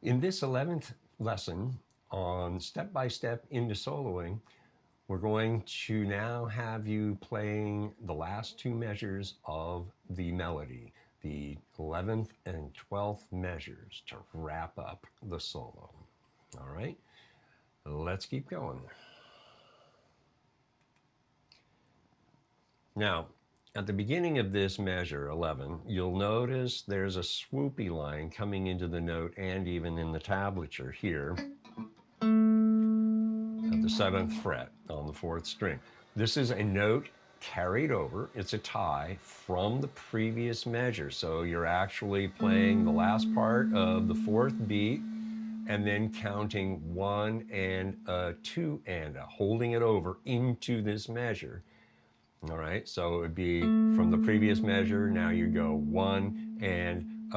In this 11th lesson on step-by-step into soloing, we're going to now have you playing the last two measures of the melody, the 11th and 12th measures to wrap up the solo. All right, let's keep going. Now, at the beginning of this measure, 11, you'll notice there's a swoopy line coming into the note and even in the tablature here at the 7th fret on the 4th string. This is a note carried over. It's a tie from the previous measure. So you're actually playing the last part of the 4th beat and then counting 1 and a 2 and a, holding it over into this measure. All right, so it would be from the previous measure. Now you go 1 and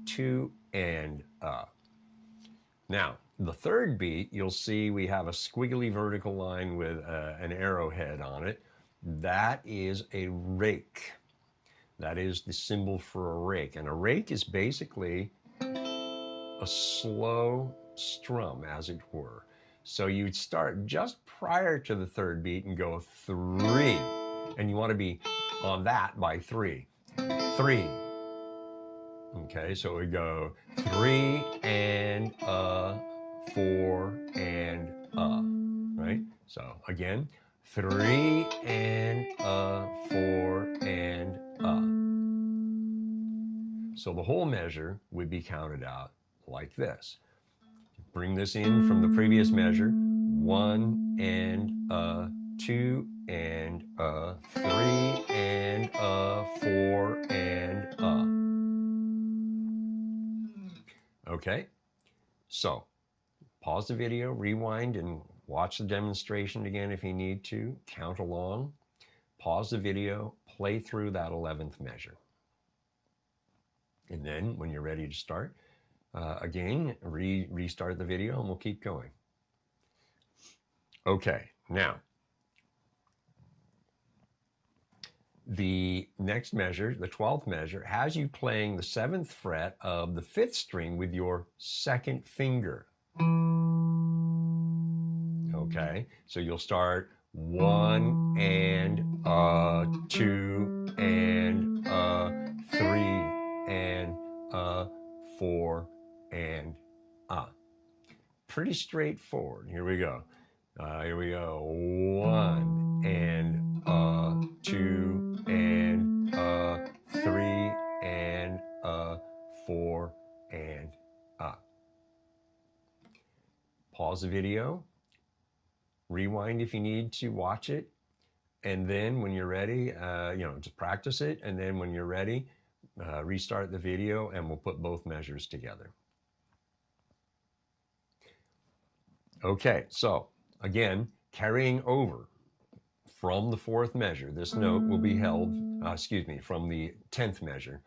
2 and Now, the third beat, you'll see we have a squiggly vertical line with an arrowhead on it. That is a rake. That is the symbol for a rake. And a rake is basically a slow strum, as it were. So you'd start just prior to the third beat and go 3. And you want to be on that by 3. 3. Okay, so we go 3 and 4 and right? So again, 3 and 4 and So the whole measure would be counted out like this. Bring this in from the previous measure, 1 and 2 and 3 and 4 and Okay, so pause the video, rewind, and watch the demonstration again if you need to. Count along, pause the video, play through that 11th measure. And then when you're ready to start, again, restart the video and we'll keep going. Okay, now, the next measure, the 12th measure, has you playing the 7th fret of the 5th string with your 2nd finger. Okay, so you'll start 1 and 2 and 3 and 4 and Pretty straightforward. Here we go. Here we go. 1 and 2 and 3 and 4 and Pause the video. Rewind if you need to watch it. And then when you're ready, just practice it. And then when you're ready, restart the video and we'll put both measures together. Okay, so again, carrying over from the 4th measure, this note will be held, from the 10th measure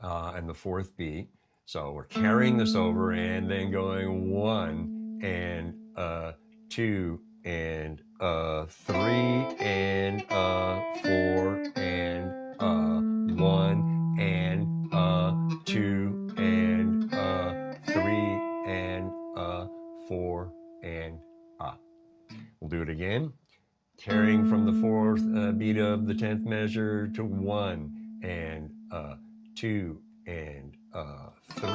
and the 4th beat. So we're carrying this over and then going 1 and 2 and 3 and 4 and 1 and 2 and 3 and 4 and We'll do it again. Carrying from the 4th beat of the 10th measure to 1 and 2 and 3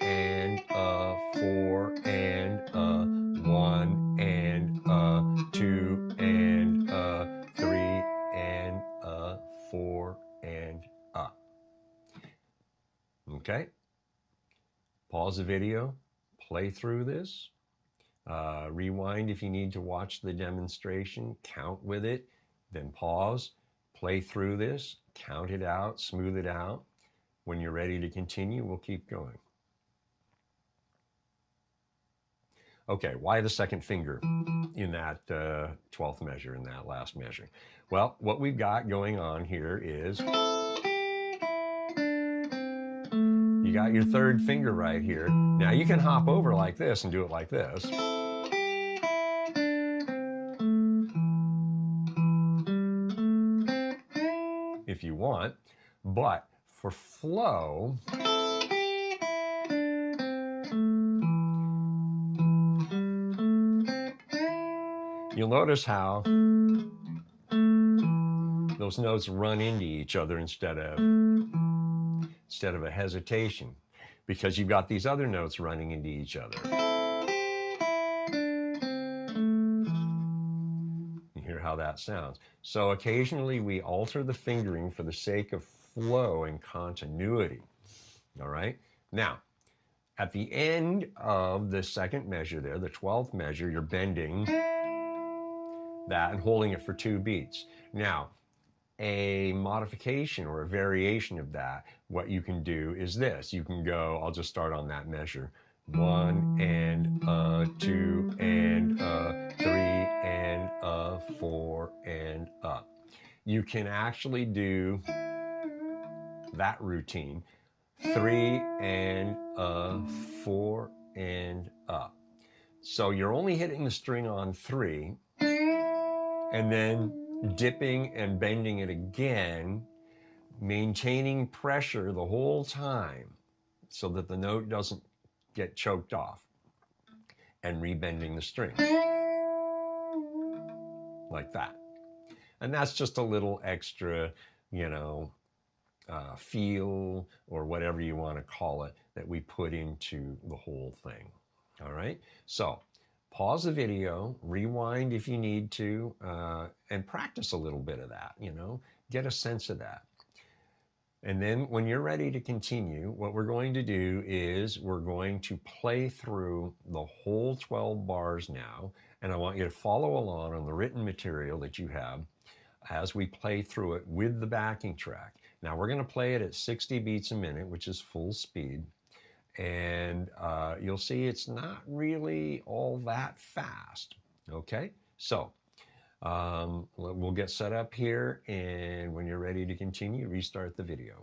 and 4 and 1 and 2 and 3 and 4 and Okay. Pause the video, play through this. Rewind if you need to watch the demonstration, count with it, then pause, play through this, count it out, smooth it out. When you're ready to continue, we'll keep going. Okay, why the 2nd finger in that 12th measure, in that last measure? Well, what we've got going on here is you got your 3rd finger right here. Now you can hop over like this and do it like this. If you want, but for flow, You'll notice how those notes run into each other instead of a hesitation, because you've got these other notes running into each other. You hear how that sounds. So occasionally we alter the fingering for the sake of flow and continuity. All right? Now, at the end of the second measure there, the 12th measure, you're bending that and holding it for 2 beats. Now, a modification or a variation of that, what you can do is this. You can go, I'll just start on that measure. 1 and 2 and 3 and 4 and up. You can actually do that routine 3 and 4 and up. So you're only hitting the string on 3 and then dipping and bending it again, maintaining pressure the whole time so that the note doesn't get choked off, and rebending the string like that. And that's just a little extra, feel or whatever you want to call it that we put into the whole thing. All right, so pause the video, rewind if you need to, and practice a little bit of that, get a sense of that. And then when you're ready to continue, what we're going to do is we're going to play through the whole 12 bars now, and I want you to follow along on the written material that you have as we play through it with the backing track. Now we're going to play it at 60 beats a minute, which is full speed. And you'll see it's not really all that fast. Okay, so we'll get set up here, and when you're ready to continue, restart the video.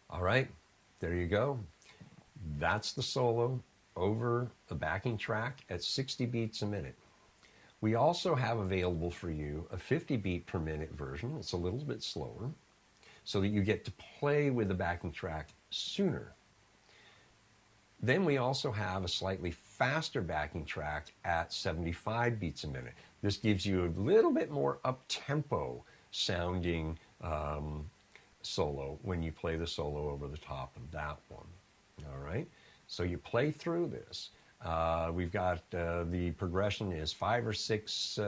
All right, there you go. That's the solo over the backing track at 60 beats a minute. We also have available for you a 50 beat per minute version. It's a little bit slower, so that you get to play with the backing track sooner. Then we also have a slightly faster backing track at 75 beats a minute. This gives you a little bit more up-tempo sounding solo when you play the solo over the top of that one. All right, so you play through this. We've got the progression is 5 or 6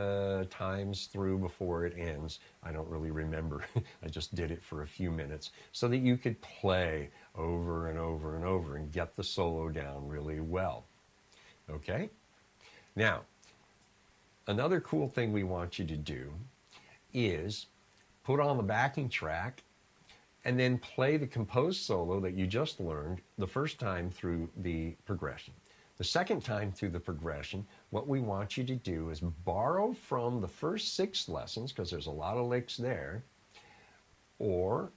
times through before it ends. I don't really remember. I just did it for a few minutes so that you could play over and over and over and get the solo down really well. Okay? Now, another cool thing we want you to do is put on the backing track and then play the composed solo that you just learned the first time through the progression. The second time through the progression, what we want you to do is borrow from the first 6 lessons, because there's a lot of licks there, or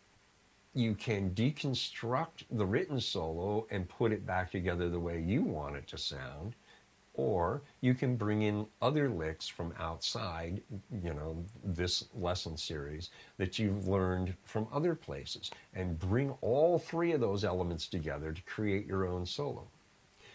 you can deconstruct the written solo and put it back together the way you want it to sound, or you can bring in other licks from outside, this lesson series that you've learned from other places, and bring all 3 of those elements together to create your own solo.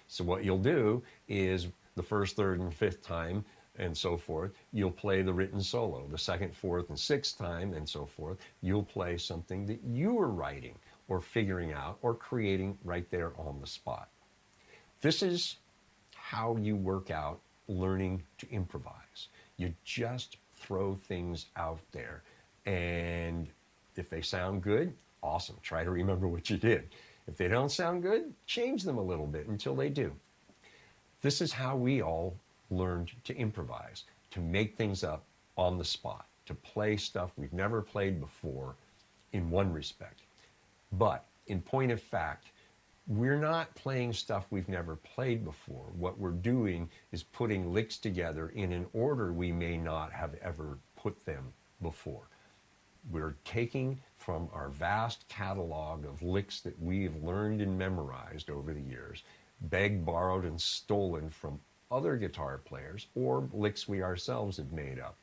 So what you'll do is the first, third, and fifth time, and so forth, you'll play the written solo. The second, fourth, and sixth time, and so forth, you'll play something that you were writing or figuring out or creating right there on the spot. This is how you work out learning to improvise. You just throw things out there, and if they sound good, awesome. Try to remember what you did. If they don't sound good, change them a little bit until they do. This is how we all learned to improvise, to make things up on the spot, to play stuff we've never played before in one respect. But in point of fact, we're not playing stuff we've never played before. What we're doing is putting licks together in an order we may not have ever put them before. We're taking from our vast catalog of licks that we've learned and memorized over the years, begged, borrowed, and stolen from other guitar players, or licks we ourselves have made up,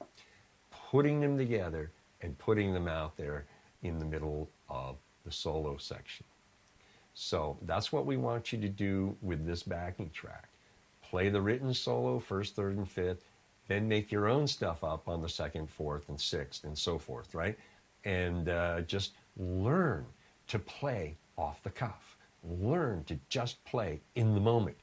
putting them together and putting them out there in the middle of the solo section. So that's what we want you to do with this backing track. Play the written solo, first, third, and fifth, then make your own stuff up on the second, fourth, and sixth, and so forth, right? And just learn to play off the cuff. Learn to just play in the moment.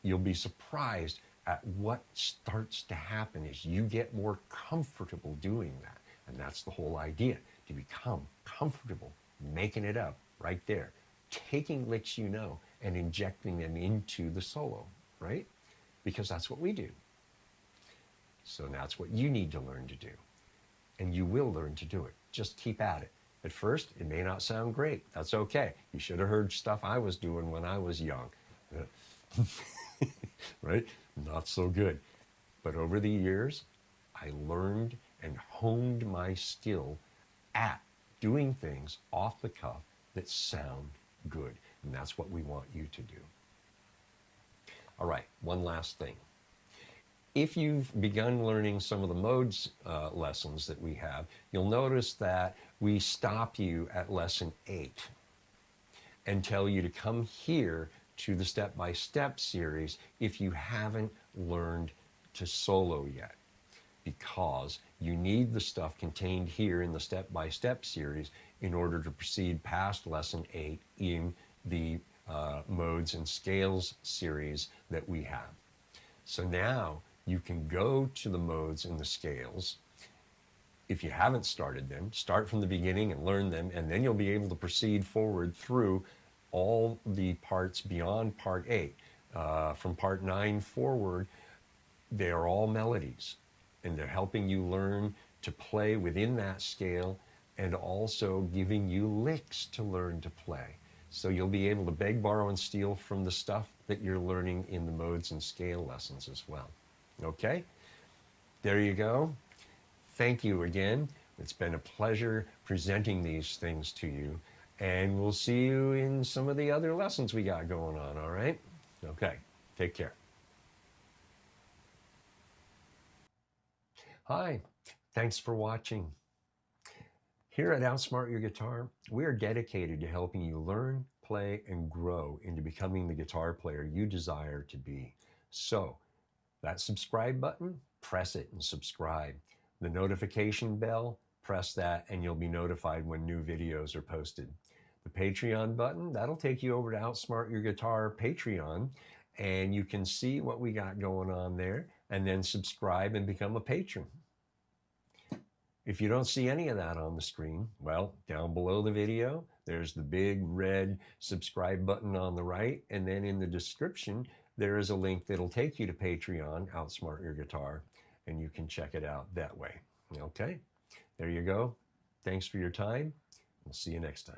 You'll be surprised at what starts to happen as you get more comfortable doing that. And that's the whole idea, to become comfortable making it up right there, taking licks you know and injecting them into the solo, right? Because that's what we do. So that's what you need to learn to do. And you will learn to do it. Just keep at it. At first, it may not sound great. That's okay. You should have heard stuff I was doing when I was young. Right? Not so good. But over the years, I learned and honed my skill at doing things off the cuff that sound good. And that's what we want you to do. All right, one last thing. If you've begun learning some of the modes lessons that we have, you'll notice that we stop you at lesson 8 and tell you to come here to the step-by-step series if you haven't learned to solo yet, because you need the stuff contained here in the step-by-step series in order to proceed past lesson 8 in the modes and scales series that we have. So now you can go to the modes and the scales. If you haven't started them, start from the beginning and learn them, and then you'll be able to proceed forward through all the parts beyond part 8. From part 9 forward, they are all melodies, and they're helping you learn to play within that scale and also giving you licks to learn to play. So you'll be able to beg, borrow, and steal from the stuff that you're learning in the modes and scale lessons as well. Okay? There you go. Thank you again. It's been a pleasure presenting these things to you. And we'll see you in some of the other lessons we got going on, all right? Okay, take care. Hi, thanks for watching. Here at Outsmart Your Guitar, we are dedicated to helping you learn, play, and grow into becoming the guitar player you desire to be. So, that subscribe button, press it and subscribe. The notification bell, press that and you'll be notified when new videos are posted. The Patreon button, that'll take you over to Outsmart Your Guitar Patreon, and you can see what we got going on there, and then subscribe and become a patron. If you don't see any of that on the screen, well, down below the video, there's the big red subscribe button on the right, and then in the description, there is a link that'll take you to Patreon, Outsmart Your Guitar, and you can check it out that way. Okay, there you go. Thanks for your time. We'll see you next time.